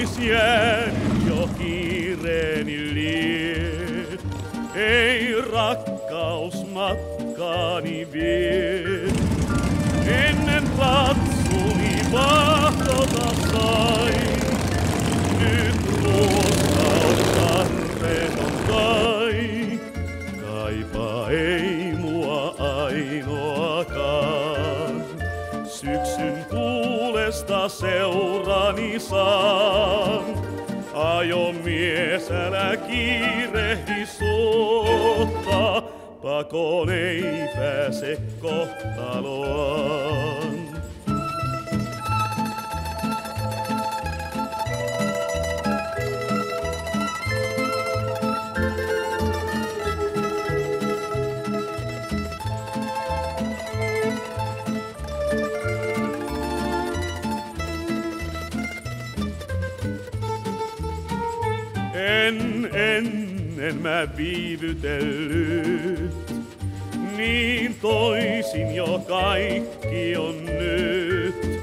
pois jään jo kiireeni lie. Ei rakkaus matkaani vie. Ennen ratsuni vahtota sain. Nyt luostaus tarpeeton kai. Kaipaa ei mua ainoakaan. Syksyn tuulesta seurani saan. Ajomies, älä kiirehdi soottaa. Pakoon ei pääse kohtaloaan. Ennen mä viivytellyt, niin toisin jo kaikki on nyt.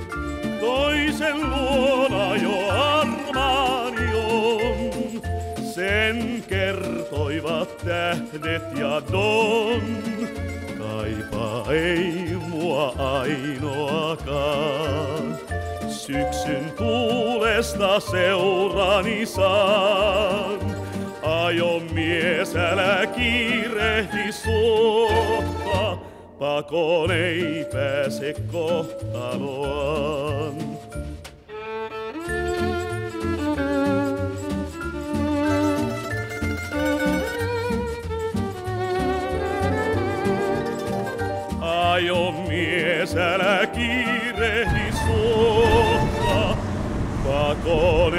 Toisen luona jo armaani on, sen kertoivat tähdet ja don. Kaipaa ei mua ainoakaan. Syksyn tuulesta seurani saan. Ajomies, älä kiirehdi suotta. Pakoon ei pääse kohtaloaan. Ajomies, älä kiirehdi suotta. Pakoon